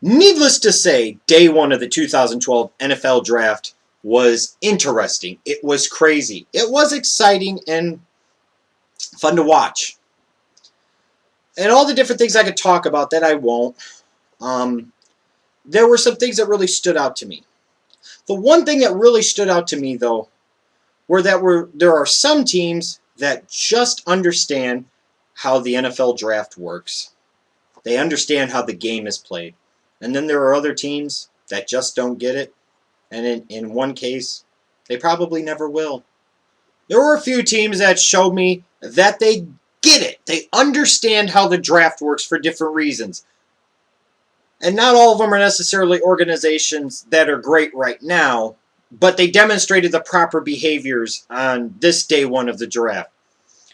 Needless to say, day one of the 2012 NFL Draft was interesting. It was crazy. It was exciting and fun to watch. And all the different things I could talk about that I won't. There were some things that really stood out to me. The one thing that really stood out to me, though, there are some teams that just understand how the NFL Draft works. They understand how the game is played. And then there are other teams that just don't get it. And in one case, they probably never will. There were a few teams that showed me that they get it. They understand how the draft works for different reasons. And not all of them are necessarily organizations that are great right now, but they demonstrated the proper behaviors on this day one of the draft.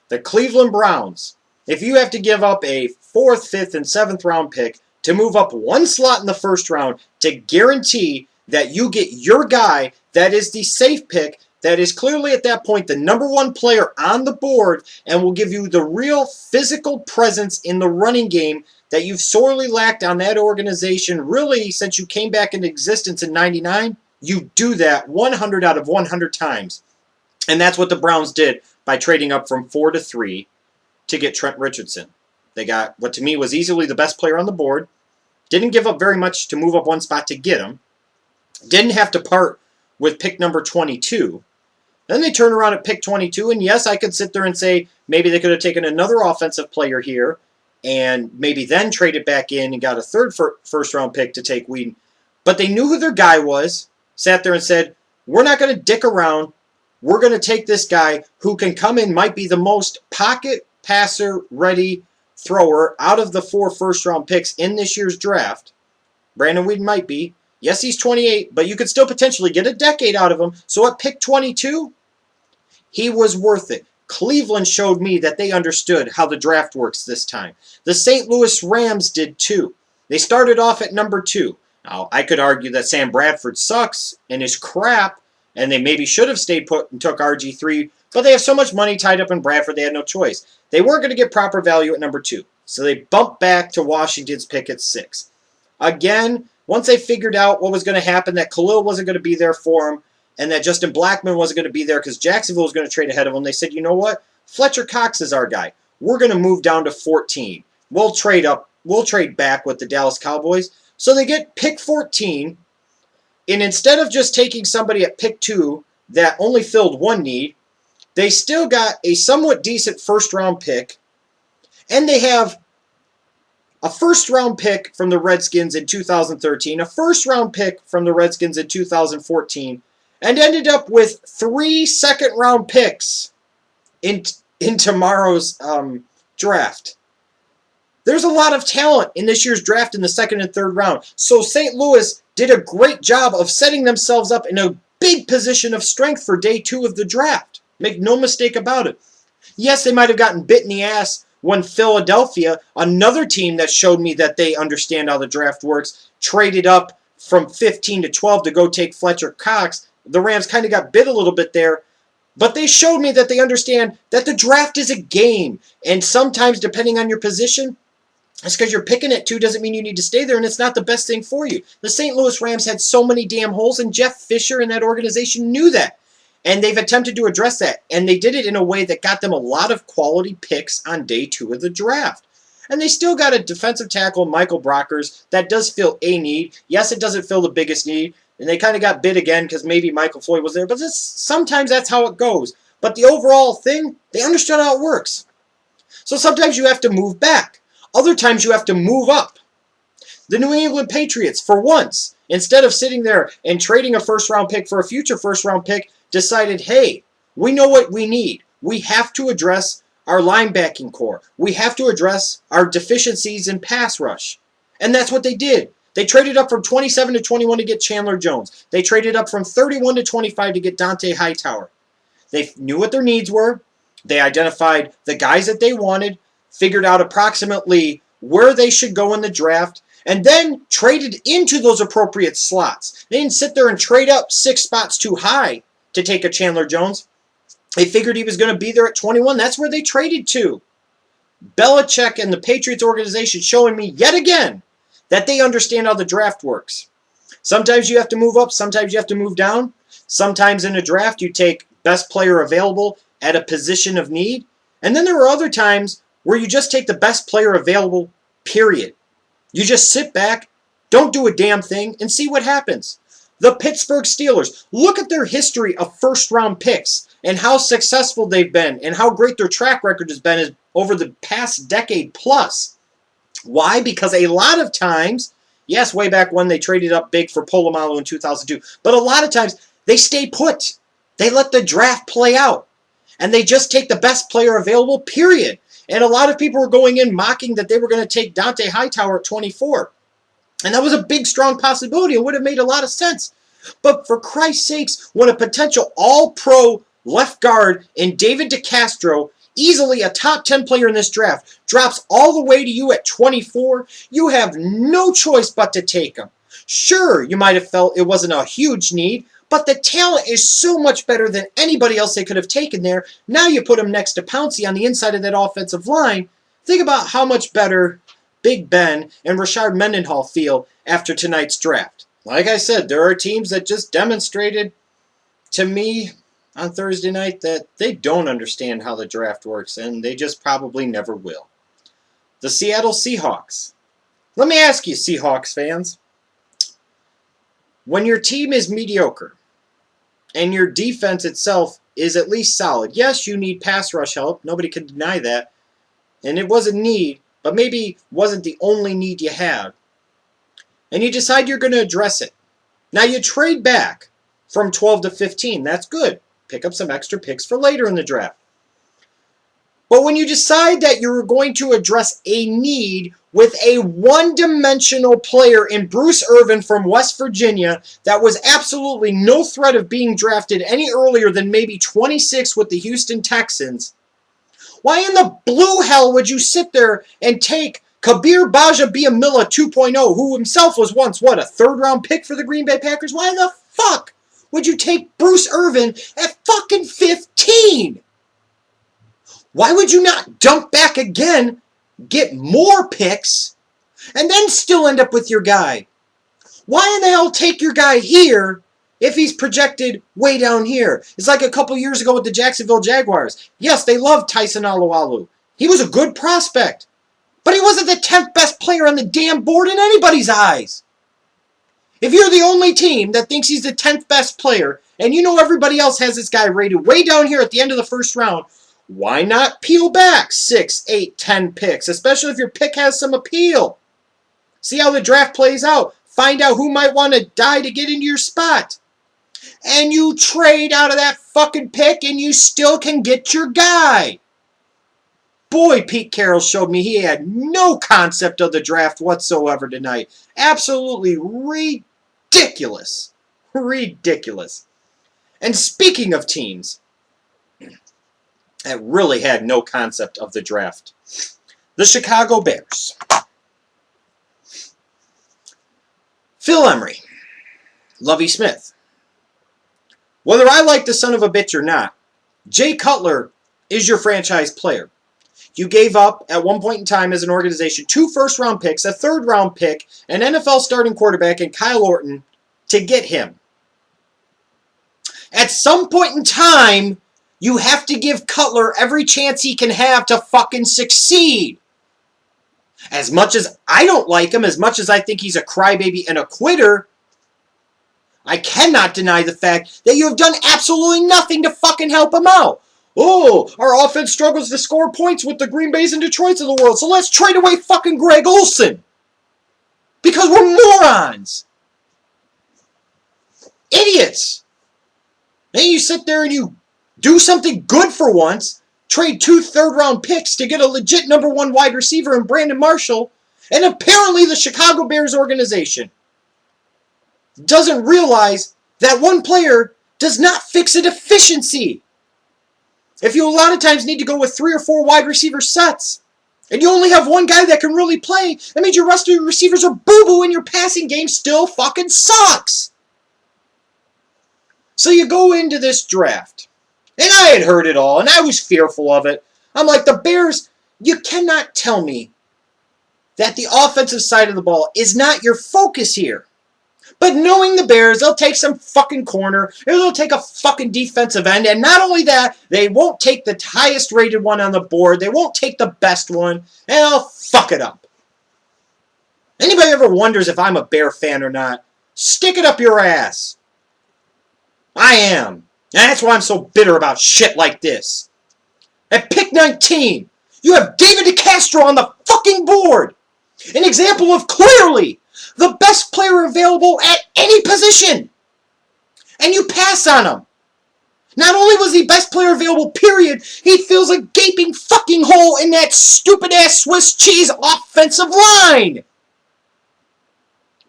The Cleveland Browns. If you have to give up a 4th, 5th, and 7th round pick to move up one slot in the first round to guarantee that you get your guy that is the safe pick, that is clearly at that point the number one player on the board and will give you the real physical presence in the running game that you've sorely lacked on that organization really since you came back into existence in 99, you do that 100 out of 100 times. And that's what the Browns did by trading up from 4 to 3 to get Trent Richardson. They got what to me was easily the best player on the board. Didn't give up very much to move up one spot to get him. Didn't have to part with pick number 22. Then they turn around at pick 22, and yes, I could sit there and say maybe they could have taken another offensive player here and maybe then traded back in and got a third first-round pick to take Weeden. But they knew who their guy was, sat there and said, we're not going to dick around. We're going to take this guy who can come in, might be the most pocket passer-ready thrower out of the 4 first-round picks in this year's draft. Brandon Weeden might be. Yes, he's 28, but you could still potentially get a decade out of him. So at pick 22, he was worth it. Cleveland showed me that they understood how the draft works this time. The St. Louis Rams did too. They started off at number 2. Now, I could argue that Sam Bradford sucks and is crap, and they maybe should have stayed put and took RG3, but they have so much money tied up in Bradford, they had no choice. They weren't going to get proper value at number 2, so they bumped back to Washington's pick at 6. Again, once they figured out what was going to happen, that Khalil wasn't going to be there for him, and that Justin Blackmon wasn't going to be there because Jacksonville was going to trade ahead of him, they said, you know what? Fletcher Cox is our guy. We're going to move down to 14. We'll trade up. We'll trade back with the Dallas Cowboys. So they get pick 14, and instead of just taking somebody at pick 2 that only filled one need, they still got a somewhat decent first-round pick, and they have a first-round pick from the Redskins in 2013, a first-round pick from the Redskins in 2014, and ended up with 3 second-round picks in tomorrow's draft. There's a lot of talent in this year's draft in the 2nd and 3rd round. So St. Louis did a great job of setting themselves up in a big position of strength for day 2 of the draft. Make no mistake about it. Yes, they might have gotten bit in the ass when Philadelphia, another team that showed me that they understand how the draft works, traded up from 15 to 12 to go take Fletcher Cox. The Rams kind of got bit a little bit there. But they showed me that they understand that the draft is a game. And sometimes, depending on your position, just because you're picking at 2 doesn't mean you need to stay there, and it's not the best thing for you. The St. Louis Rams had so many damn holes, and Jeff Fisher and that organization knew that. And they've attempted to address that. And they did it in a way that got them a lot of quality picks on day 2 of the draft. And they still got a defensive tackle, Michael Brockers, that does fill a need. Yes, it doesn't fill the biggest need. And they kind of got bit again because maybe Michael Floyd was there. But sometimes that's how it goes. But the overall thing, they understood how it works. So sometimes you have to move back. Other times you have to move up. The New England Patriots, for once, instead of sitting there and trading a first-round pick for a future first-round pick, decided, hey, we know what we need. We have to address our linebacking core. We have to address our deficiencies in pass rush. And that's what they did. They traded up from 27 to 21 to get Chandler Jones. They traded up from 31 to 25 to get Dante Hightower. They knew what their needs were. They identified the guys that they wanted, figured out approximately where they should go in the draft, and then traded into those appropriate slots. They didn't sit there and trade up 6 spots too high to take a Chandler Jones. They figured he was going to be there at 21. That's where they traded to. Belichick and the Patriots organization showing me yet again that they understand how the draft works. Sometimes you have to move up, sometimes you have to move down. Sometimes in a draft you take best player available at a position of need. And then there are other times where you just take the best player available, period. You just sit back, don't do a damn thing, and see what happens. The Pittsburgh Steelers, look at their history of first-round picks and how successful they've been and how great their track record has been over the past decade plus. Why? Because a lot of times, yes, way back when they traded up big for Polamalu in 2002, but a lot of times they stay put. They let the draft play out. And they just take the best player available, period. And a lot of people were going in mocking that they were going to take Dante Hightower at 24. And that was a big, strong possibility. It would have made a lot of sense. But for Christ's sakes, when a potential all-pro left guard in David DeCastro, easily a top 10 player in this draft, drops all the way to you at 24, you have no choice but to take him. Sure, you might have felt it wasn't a huge need, but the talent is so much better than anybody else they could have taken there. Now you put him next to Pouncey on the inside of that offensive line. Think about how much better Big Ben and Rashard Mendenhall feel after tonight's draft. Like I said, there are teams that just demonstrated to me on Thursday night that they don't understand how the draft works, and they just probably never will. The Seattle Seahawks. Let me ask you, Seahawks fans, when your team is mediocre and your defense itself is at least solid, yes, you need pass rush help. Nobody can deny that. And it was a need, but maybe wasn't the only need you had. And you decide you're going to address it. Now you trade back from 12 to 15. That's good. Pick up some extra picks for later in the draft. But when you decide that you're going to address a need with a one-dimensional player in Bruce Irvin from West Virginia that was absolutely no threat of being drafted any earlier than maybe 26 with the Houston Texans, why in the blue hell would you sit there and take Kabir Baja-Biamila 2.0, who himself was once, what, a third-round pick for the Green Bay Packers? Why the fuck would you take Bruce Irvin at fucking 15? Why would you not dump back again, get more picks, and then still end up with your guy? Why in the hell take your guy here if he's projected way down here? It's like a couple years ago with the Jacksonville Jaguars. Yes, they loved Tyson Alualu. He was a good prospect. But he wasn't the 10th best player on the damn board in anybody's eyes. If you're the only team that thinks he's the 10th best player, and you know everybody else has this guy rated way down here at the end of the first round, why not peel back 6, 8, 10 picks, especially if your pick has some appeal? See how the draft plays out. Find out who might want to die to get into your spot. And you trade out of that fucking pick and you still can get your guy. Boy, Pete Carroll showed me he had no concept of the draft whatsoever tonight. Absolutely ridiculous. Ridiculous. And speaking of teams that really had no concept of the draft, the Chicago Bears. Phil Emery, Lovie Smith. Whether I like the son of a bitch or not, Jay Cutler is your franchise player. You gave up, at one point in time as an organization, 2 first-round picks, a third-round pick, an NFL starting quarterback, and Kyle Orton to get him. At some point in time, you have to give Cutler every chance he can have to fucking succeed. As much as I don't like him, as much as I think he's a crybaby and a quitter, I cannot deny the fact that you have done absolutely nothing to fucking help him out. Oh, our offense struggles to score points with the Green Bays and Detroits of the world, so let's trade away fucking Greg Olsen. Because we're morons. Idiots. Then you sit there and you do something good for once, trade 2 third-round picks to get a legit number 1 wide receiver in Brandon Marshall, and apparently the Chicago Bears organization doesn't realize that one player does not fix a deficiency. If you a lot of times need to go with 3 or 4 wide receiver sets, and you only have one guy that can really play, that means your rest of your receivers are boo-boo and your passing game still fucking sucks. So you go into this draft, and I had heard it all, and I was fearful of it. I'm like, the Bears, you cannot tell me that the offensive side of the ball is not your focus here. But knowing the Bears, they'll take some fucking corner, or they'll take a fucking defensive end, and not only that, they won't take the highest rated one on the board, they won't take the best one, and they'll fuck it up. Anybody ever wonders if I'm a Bear fan or not, stick it up your ass. I am. And that's why I'm so bitter about shit like this. At pick 19, you have David DeCastro on the fucking board. An example of clearly the best player available at any position. And you pass on him. Not only was he best player available, period, he fills a gaping fucking hole in that stupid-ass Swiss cheese offensive line.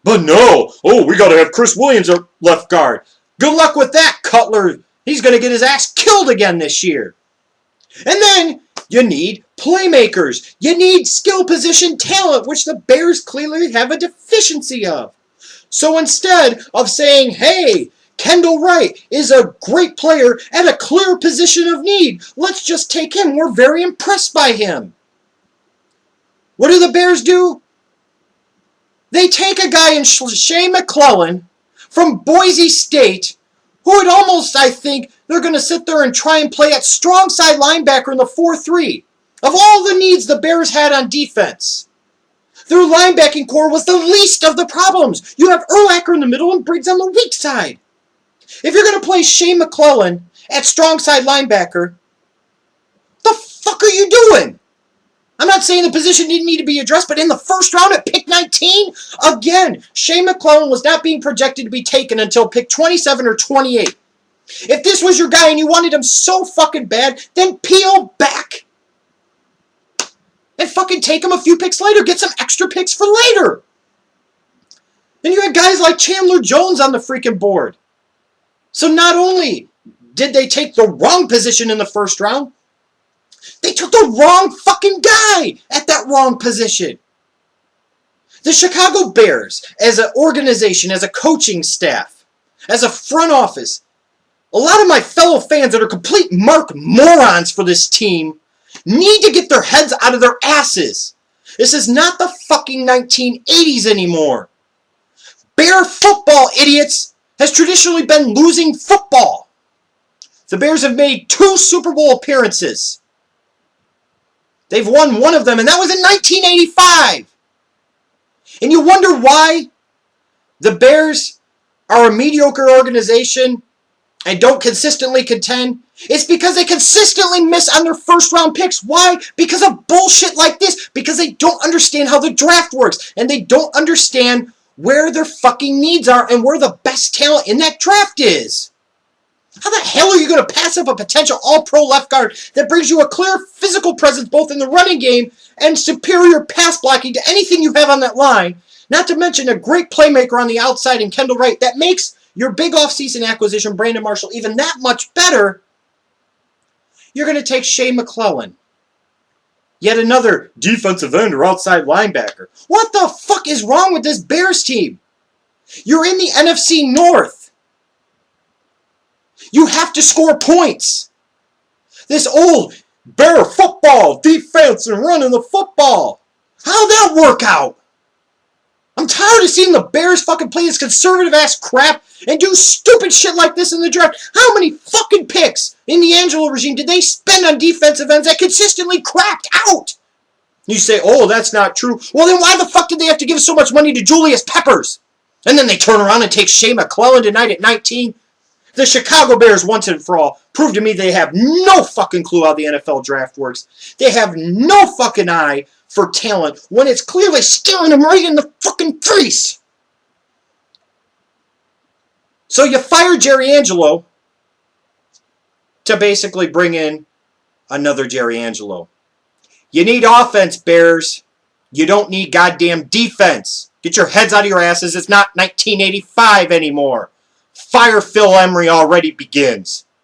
But no, we gotta have Chris Williams at left guard. Good luck with that, Cutler. He's gonna get his ass killed again this year. And then you need playmakers. You need skill position talent, which the Bears clearly have a deficiency of. So instead of saying, hey, Kendall Wright is a great player at a clear position of need, let's just take him. We're very impressed by him. What do the Bears do? They take a guy in Shea McClellan from Boise State, who would almost, I think, they're going to sit there and try and play at strong side linebacker in the 4-3. Of all the needs the Bears had on defense, their linebacking core was the least of the problems. You have Urlacher in the middle and Briggs on the weak side. If you're going to play Shea McClellan at strong side linebacker, the fuck are you doing? I'm not saying the position didn't need to be addressed, but in the first round at pick 19, again, Shea McClellan was not being projected to be taken until pick 27 or 28. If this was your guy and you wanted him so fucking bad, then peel back and fucking take him a few picks later. Get some extra picks for later. And you had guys like Chandler Jones on the freaking board. So not only did they take the wrong position in the first round, they took the wrong fucking guy at that wrong position. The Chicago Bears, as an organization, as a coaching staff, as a front office, a lot of my fellow fans that are complete mark morons for this team need to get their heads out of their asses. This is not the fucking 1980s anymore. Bear football, idiots, has traditionally been losing football. The Bears have made 2 Super Bowl appearances. They've won one of them, and that was in 1985. And you wonder why the Bears are a mediocre organization and don't consistently contend? It's because they consistently miss on their first-round picks. Why? Because of bullshit like this. Because they don't understand how the draft works, and they don't understand where their fucking needs are and where the best talent in that draft is. How the hell are you going to pass up a potential all-pro left guard that brings you a clear physical presence both in the running game and superior pass blocking to anything you have on that line? Not to mention a great playmaker on the outside in Kendall Wright that makes your big offseason acquisition, Brandon Marshall, even that much better. You're going to take Shea McClellan. Yet another defensive end or outside linebacker. What the fuck is wrong with this Bears team? You're in the NFC North. You have to score points. This old Bear football, defense and running the football. How'd that work out? I'm tired of seeing the Bears fucking play this conservative ass crap and do stupid shit like this in the draft. How many fucking picks in the Angelo regime did they spend on defensive ends that consistently crapped out? You say, oh, that's not true. Well, then why the fuck did they have to give so much money to Julius Peppers? And then they turn around and take Shea McClellan tonight at 19. The Chicago Bears, once and for all, prove to me they have no fucking clue how the NFL draft works. They have no fucking eye for talent when it's clearly staring them right in the fucking face. So you fire Jerry Angelo to basically bring in another Jerry Angelo. You need offense, Bears. You don't need goddamn defense. Get your heads out of your asses. It's not 1985 anymore. Fire Phil Emery already begins.